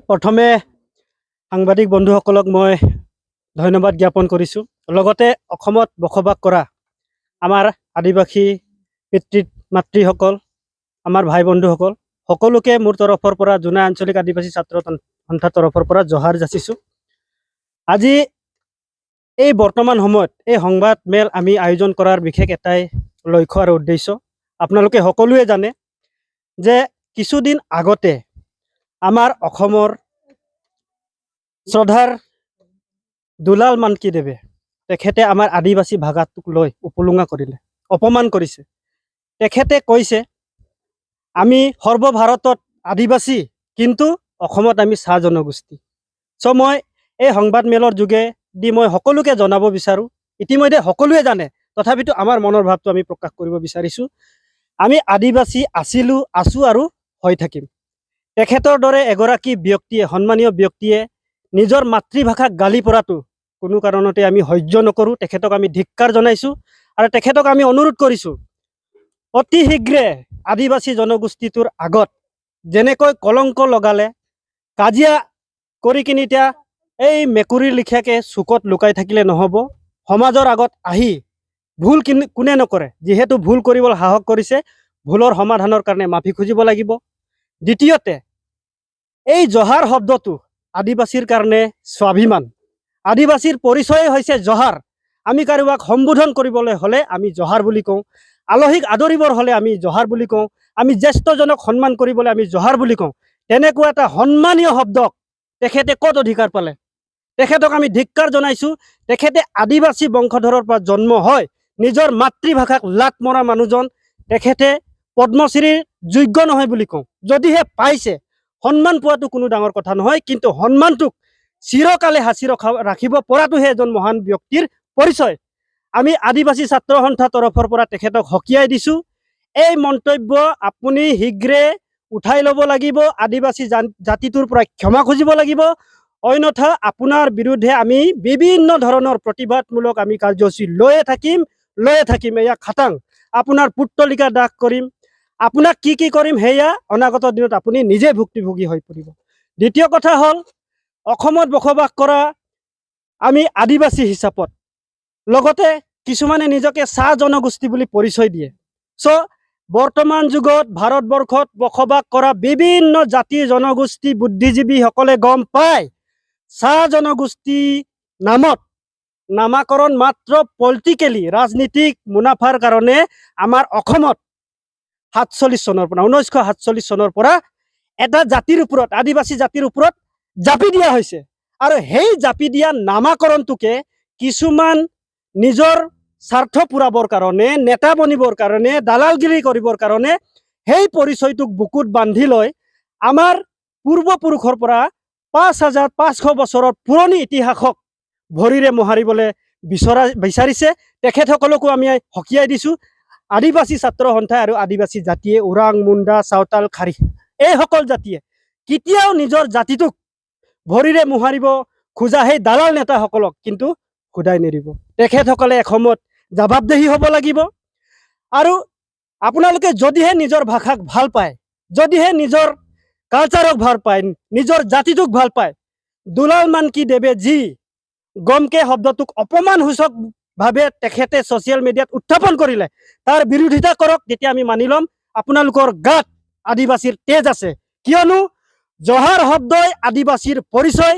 প্ৰথমে সাংবাদিক বন্ধুসকলক মই ধন্যবাদ জ্ঞাপন কৰিছোঁ। লগতে অসমত বসবাস কৰা আমাৰ আদিবাসী পিতৃ মাতৃসকল, আমাৰ ভাই বন্ধুসকল সকলোকে মোৰ তৰফৰ পৰা জোনাই আঞ্চলিক আদিবাসী ছাত্ৰ সন্থাৰ তৰফৰ পৰা জহাৰ যাচিছোঁ। আজি এই বৰ্তমান সময়ত এই সংবাদ মেল আমি আয়োজন কৰাৰ বিশেষ এটাই লক্ষ্য আৰু উদ্দেশ্য। আপোনালোকে সকলোৱে জানে যে কিছুদিন আগতে আমাৰ অসমৰ শ্ৰদ্ধাৰ দুলাল মানকীদেৱে তেখেতে আমাৰ আদিবাসী ভাষাটোক লৈ উপলুঙা কৰিলে, অপমান কৰিছে। তেখেতে কৈছে আমি সৰ্বভাৰতত আদিবাসী, কিন্তু অসমত আমি চাহ জনগোষ্ঠী। মই এই সংবাদ মেলৰ যোগেদি মই সকলোকে জনাব বিচাৰোঁ, ইতিমধ্যে সকলোৱে জানে, তথাপিতো আমাৰ মনৰ ভাৱটো আমি প্ৰকাশ কৰিব বিচাৰিছোঁ। আমি আদিবাসী আছিলোঁ, আছোঁ আৰু হৈ থাকিম। তেখেতৰ দৰে এগৰাকী ব্যক্তিয়ে, সন্মানীয় ব্যক্তিয়ে নিজৰ মাতৃভাষাক গালি পৰাটো কোনো কাৰণতে আমি সহ্য নকৰোঁ। তেখেতক আমি ধিক্কাৰ জনাইছোঁ আৰু তেখেতক আমি অনুৰোধ কৰিছোঁ, অতি শীঘ্ৰে আদিবাসী জনগোষ্ঠীটোৰ আগত যেনেকৈ কলংক লগালে, কাজিয়া কৰি কিনি এতিয়া এই মেকুৰীৰ লেখীয়াকৈ চুকত লুকাই থাকিলে নহ'ব। সমাজৰ আগত আহি ভুল কোনে নকৰে, যিহেতু ভুল কৰিবলৈ সাহস কৰিছে, ভুলৰ সমাধানৰ কাৰণে মাফি খুজিব লাগিব। দ্বিতীয়তে, এই জহাৰ শব্দটো আদিবাসীৰ কাৰণে স্বাভিমান। আদিবাসীৰ পৰিচয় হৈছে জহাৰ। আমি কাৰোবাক সম্বোধন কৰিবলৈ হ'লে আমি জহাৰ বুলি কওঁ, আলহীক আদৰিবৰ হ'লে আমি জহাৰ বুলি কওঁ, আমি জ্যেষ্ঠজনক সন্মান কৰিবলৈ আমি জহাৰ বুলি কওঁ। তেনেকুৱা এটা সন্মানীয় শব্দক তেখেতে ক'ত অধিকাৰ পালে? তেখেতক আমি ধিক্কাৰ জনাইছোঁ। তেখেতে আদিবাসী বংশধৰৰ পৰা জন্ম হয়, নিজৰ মাতৃভাষাক লাত মৰা মানুহজন তেখেতে পদ্মশ্ৰীৰ যোগ্য নহয় বুলি কওঁ। যদিহে পাইছে, সন্মান পোৱাটো কোনো ডাঙৰ কথা নহয়, কিন্তু সন্মানটোক চিৰকালে সাঁচি ৰাখিব পৰাটোহে এজন মহান ব্যক্তিৰ পৰিচয়। আমি আদিবাসী ছাত্ৰ সন্থাৰ তৰফৰ পৰা তেখেতক সকীয়াই দিছোঁ। এই মন্তব্য আপুনি শীঘ্ৰে উঠাই ল'ব লাগিব, আদিবাসী জাতিটোৰ পৰা ক্ষমা খুজিব লাগিব, অন্যথা আপোনাৰ বিৰুদ্ধে আমি বিভিন্ন ধৰণৰ প্ৰতিবাদমূলক আমি কাৰ্যসূচী লৈয়ে থাকিম। এয়া খাটাং। আপোনাৰ পুত্তলিকা দাগ কৰিম, আপোনাক কি কৰিম সেয়া অনাগত দিনত আপুনি নিজে ভুক্তভোগী হৈ পৰিব। দ্বিতীয় কথা হ'ল, অসমত বসবাস কৰা আমি আদিবাসী হিচাপত, লগতে কিছুমানে নিজকে চাহ জনগোষ্ঠী বুলি পৰিচয় দিয়ে। বৰ্তমান যুগত ভাৰতবৰ্ষত বসবাস কৰা বিভিন্ন জাতি জনগোষ্ঠী বুদ্ধিজীৱীসকলে গম পায়, চাহ জনগোষ্ঠী নামত নামাকৰণ মাত্ৰ পলিটিকেলি, ৰাজনীতিক মুনাফাৰ কাৰণে আমাৰ অসমত 1947 চনৰ পৰা এটা জাতিৰ ওপৰত, আদিবাসী জাতিৰ ওপৰত জাপি দিয়া হৈছে। আৰু সেই জাপি দিয়া নামাকৰণটোকে কিছুমান নিজৰ স্বাৰ্থ পূৰাবৰ কাৰণে, নেতা বনিবৰ কাৰণে, দালালগিৰি কৰিবৰ কাৰণে সেই পৰিচয়টোক বুকুত বান্ধি লৈ আমাৰ পূৰ্বপুৰুষৰ পৰা 5500 বছৰৰ পুৰণি ইতিহাসক ভৰিৰে মোহাৰিবলৈ বিচাৰিছে। তেখেতসকলকো আমি সকীয়াই দিছোঁ। আদিবাসী ছাত্ৰ সন্থাই আৰু আদিবাসী জাতিয়ে, ওৰাং, মুণ্ডা, চাওতাল, খাৰী, এইসকল জাতিয়ে কেতিয়াও নিজৰ জাতিটোক ভৰিৰে মোহাৰিব খোজা সেই দালাল নেতাসকলক কিন্তু সুদাই নেৰিব। তেখেতসকলে এসময়ত জবাবদেহি হ'ব লাগিব। আৰু আপোনালোকে যদিহে নিজৰ ভাষাক ভাল পায়, যদিহে নিজৰ কালচাৰক ভাল পায়, নিজৰ জাতিটোক ভাল পায়, দুলাল মানকীদেৱে যি গমকে শব্দটোক অপমানসূচকভাৱে তেখেতে ছ'চিয়েল মিডিয়াত উত্থাপন কৰিলে, তাৰ বিৰোধিতা কৰক, তেতিয়া আমি মানি ল'ম আপোনালোকৰ গাত আদিবাসীৰ তেজ আছে। কিয়নো জহাৰ শব্দই আদিবাসীৰ পৰিচয়,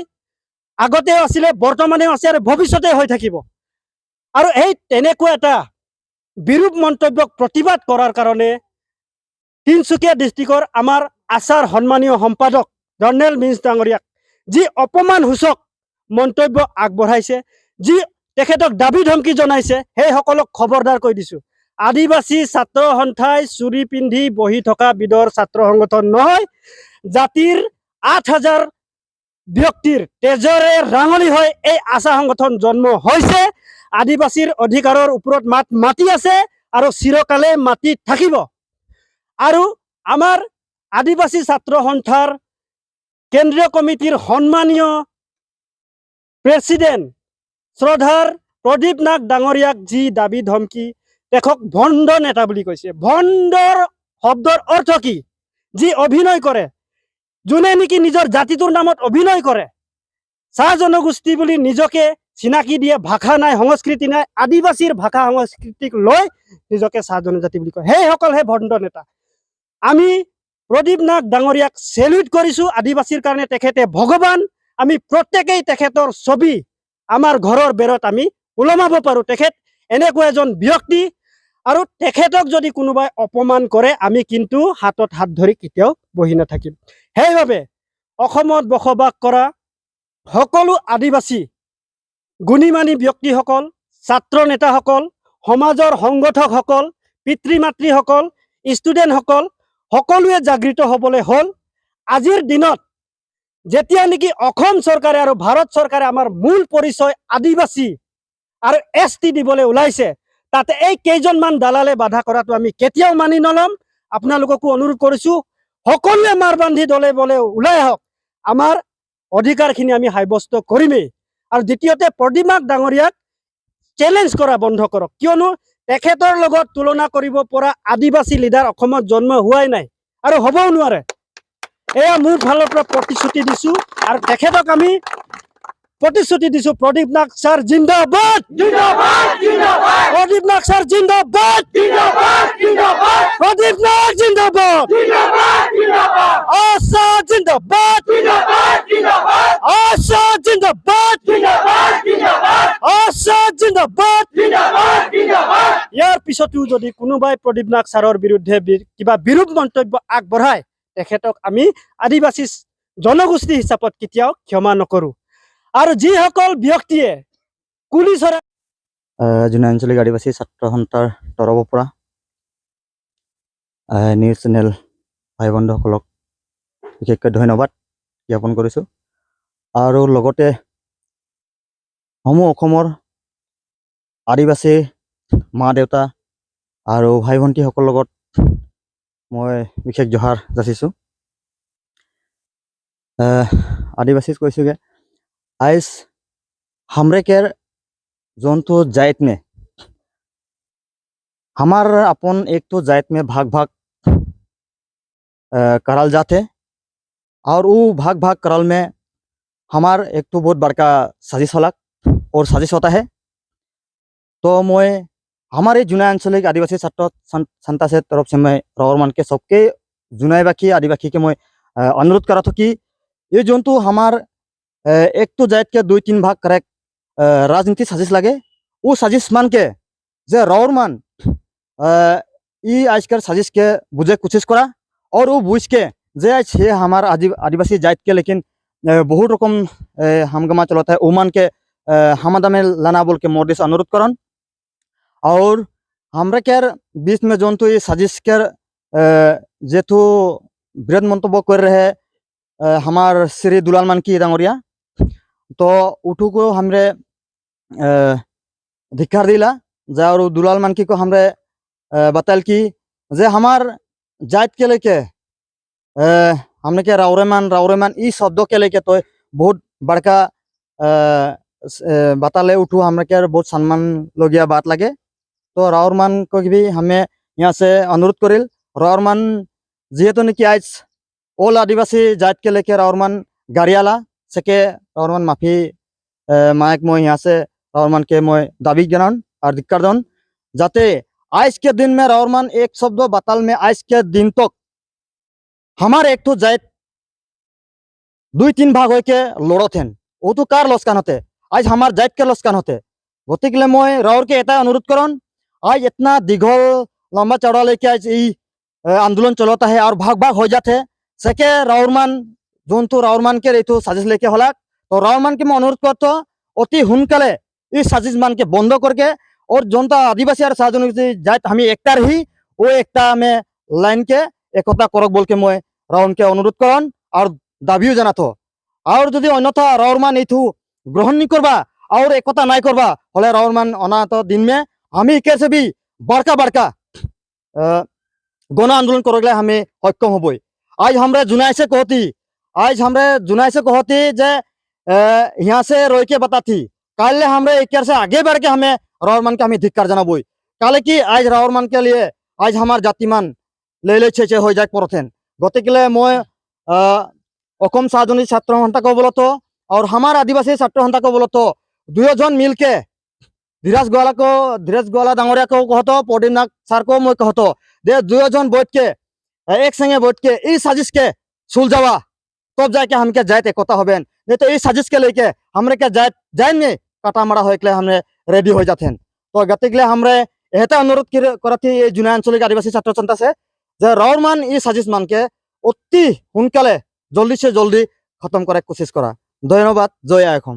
আগতেও আছিলে, বৰ্তমানেও আছে আৰু ভৱিষ্যতে হৈ থাকিব। আৰু এই তেনেকুৱা এটা বিৰূপ মন্তব্যক প্ৰতিবাদ কৰাৰ কাৰণে তিনিচুকীয়া ডিষ্ট্ৰিক্টৰ আমাৰ আচাৰ সন্মানীয় সম্পাদক জৰ্নেল মিন্স ডাঙৰীয়াক যি অপমানসূচক মন্তব্য আগবঢ়াইছে, যি তেখেতক দাবী ধমকি জনাইছে, সেইসকলক খবৰদাৰ কৰি দিছোঁ। আদিবাসী ছাত্ৰ সন্থাই চুৰি পিন্ধি বহি থকা বিধৰ ছাত্ৰ সংগঠন নহয়। জাতিৰ 8000 ব্যক্তিৰ তেজৰে ৰাঙলী হৈ এই আশা সংগঠন জন্ম হৈছে। আদিবাসীৰ অধিকাৰৰ ওপৰত মাত মাতি আছে আৰু চিৰকালে মাতি থাকিব। আৰু আমাৰ আদিবাসী ছাত্ৰ সন্থাৰ কেন্দ্ৰীয় কমিটিৰ সন্মানীয় প্ৰেচিডেণ্ট শ্ৰদ্ধাৰ প্ৰদীপ নাগ ডাঙৰীয়াক যি দাবী ধমকি, তেখেতক ভণ্ড নেতা বুলি কৈছে। ভণ্ডৰ শব্দৰ অৰ্থ কি? যি অভিনয় কৰে, যোনে নেকি নিজৰ জাতিটোৰ নামত অভিনয় কৰে, চাহ জনগোষ্ঠী বুলি নিজকে চিনাকি দিয়ে, ভাষা নাই, সংস্কৃতি নাই, আদিবাসীৰ ভাষা সংস্কৃতিক লৈ নিজকে চাহ জনজাতি বুলি কয়, সেইসকলহে ভণ্ড নেতা। আমি প্ৰদীপ নাথ ডাঙৰীয়াক চেলিউট কৰিছোঁ, আদিবাসীৰ কাৰণে তেখেতে ভগৱান। আমি প্ৰত্যেকেই তেখেতৰ ছবি আমাৰ ঘৰৰ বেৰত আমি ওলমাব পাৰোঁ। তেখেত এনেকুৱা এজন ব্যক্তি, আৰু তেখেতক যদি কোনোবাই অপমান কৰে আমি কিন্তু হাতত হাত ধৰি কেতিয়াও বহি নাথাকিম। সেইবাবে অসমত বসবাস কৰা সকলো আদিবাসী গুণীমানী ব্যক্তিসকল, ছাত্ৰ নেতাসকল, সমাজৰ সংগঠকসকল, পিতৃ মাতৃসকল, ষ্টুডেণ্টসকল সকলোৱে জাগৃত হ'বলৈ হ'ল। আজিৰ দিনত যেতিয়া নেকি অসম চৰকাৰে আৰু ভাৰত চৰকাৰে আমাৰ মূল পৰিচয় আদিবাসী আৰু ST দিবলৈ ওলাইছে, তাতে এই কেইজনমান দালালে বাধা কৰাটো আমি কেতিয়াও মানি নল'ম। আপোনালোককো অনুৰোধ কৰিছোঁ, সকলোৱে মাৰ বান্ধি দলে বলে ওলাই আহক, আমাৰ অধিকাৰখিনি আমি সাব্যস্ত কৰিমেই। আৰু দ্বিতীয়তে প্ৰদীপ নাথ ডাঙৰীয়াক চেলেঞ্জ কৰা বন্ধ কৰক, কিয়নো তেখেতৰ লগত তুলনা কৰিব পৰা আদিবাসী লিডাৰ অসমত জন্ম হোৱাই নাই আৰু হ'বও নোৱাৰে। এয়া মোৰ ফালৰ পৰা প্ৰতিশ্ৰুতি দিছোঁ, আৰু তেখেতক আমি প্ৰতিশ্ৰুতি দিছোঁ, প্ৰদীপ নাথ ছাৰ জিন্দাবাদ, প্ৰদীপ নাথ ছাৰ জিন্দাবাদ, প্ৰদীপ নাথ জিন্দাবাদ, আশা জিন্দাবাদ, আশা জিন্দাবাদ, আশা জিন্দাবাদ। ইয়াৰ পিছতো যদি কোনোবাই প্ৰদীপ নাথ ছাৰৰ বিৰুদ্ধে কিবা বিৰূপ মন্তব্য আগবঢ়ায়, তেখেতক আমি আদিবাসী জনগোষ্ঠী হিচাপত কেতিয়াও ক্ষমা নকৰোঁ। আৰু যিসকল ব্যক্তিয়ে কুলি চৰাই যোনে আঞ্চলিক আদিবাসী ছাত্ৰ সন্থাৰ তৰফৰ পৰা নিউজ চেনেল ভাই বন্ধুসকলক বিশেষকৈ ধন্যবাদ জ্ঞাপন কৰিছোঁ। আৰু লগতে সমূহ অসমৰ আদিবাসী মা দেউতা আৰু ভাই ভণ্টিসকলৰ লগত মই বিশেষ জোহাৰ যাচিছোঁ। आदिवासी কৈছোগে आज हमरे केर जोनतो जाइत में हमार अपन एक तो जाइत में भाग भाग करल जाते, और वो भाग भाग करल में हमार एक तो बहुत बड़का साजिश होला और साजिश होता है। तो मैं हमारे जुना आंचलिक आदिवासी छात्र संता से तरफ से मैं रावर मान के सबके जुनाई बाकी आदिवासी के मैं अनुरोध करा था कि ये जोनतो हमार एक तो जाइत के 2-3 भाग करे राजनीति साजिश लगे, वो साजिश मान के जे रावर मान ई आजकल साजिश के बुझे कोशिश करा, और वो बुझ के जे आज है हमार आदिवासी जाइत के लेकिन बहुत रकम हमगमा चलता है, वो मान के हमादा में लाना बोल के मोदी से अनुरोध करन। और हमरा केर बीच में जोन तो ये साजिश के जेठो बृहद मंतव्य कर रहे हमार श्री दुलाल मानकी डांगरिया, तो उठू को हमरे धिक्कार दिला जा, और दुलाल मानकी को हमरे बताल कि जे हमार जात के लेके हमने के रावरेमान ई शब्द के लेके तो बहुत बड़का बताले उठू हमने के बहुत सम्मान लगिया बात लगे। तो रावरमान को भी हमें यहाँ से अनुरोध करिल, रावरमान जेहेतु निकी आज ओल आदिवासी जात के लेके रावरमान गाड़ियाला सके रावरमान माफी मायक मैं यहाँ से रावरमान के मैं दाबी जनान और धिक्कार दन, जाते आज के दिन में रावरमान एक शब्द बताल में आज के दिन तक हमारे एक तो जात 2-3 भाग होके लड़त हैं, वो तो कार लस्कान होते आज हमार जात के लस्कान होते। गतिके मैं रावर के एटा अनुरोध करन, आज इतना दीघल लंबा चौड़ा लेके आज आंदोलन चलता है और भाग भाग हो जाते सके रावरमान जोन तो रावरमान के रही तो साजिश लेके होला, तो रावरमान के मैं अनुरोध करता अति हुनकाले इस साजिश मान के बंद करके, और जोन तो आदिवासी और जनजाति जात हमें एकता रही वो एकता में लाइन के एकता करक बोल के मैं रावण के अनुरोध करन और दाबियो जाना तो। और यदि अन्यथा रावरमान ये ग्रहण नहीं करबा और एकता नहीं करबा हले रावरमान अनाथ दिन में हमें कैसे भी बड़का बड़का गण आंदोलन कर हमें सक्षम हबई। आज हमरे जुनाई से कहती जे यहाँ से रोक के बताती कल हमरे एक से आगे बढ़ के हमें रावरमान के हमें धिक्कार जनाबई, कल कि आज रावरमान के लिए आज हमार जातिमान ले छे हो जाए पड़थेन। गतिके मैं অসম সাহাজনী ছাত্র সন্থা को बोलो तो और हमारे आदिवासी छात्र सन्था को बोलो तो दुयो जन मिलके धीरज गोवाला डांगरिया को कहतो प्रदीप नाथ सर को मैं कहतो दे दुयो जन बैठ के एक संगे बैठ के ई साजिश के सुलझावा तब जाके हमके जाए एकता हबेन नहीं तो ई साजिश के लेके हमरे के जाए नहीं काटा मारा होइकले हमरे रेडी हो जातेन तो गतिकले हमरे एहता अनुरोध करथी ये जुना आंचलिक आदिवासी छात्र सन्था से जे राउरमान ई साजिश मान के অতি সোনকালে জলদি से जल्दी खत्म करार कोशिश करा। धन्यवाद। जय आयखम।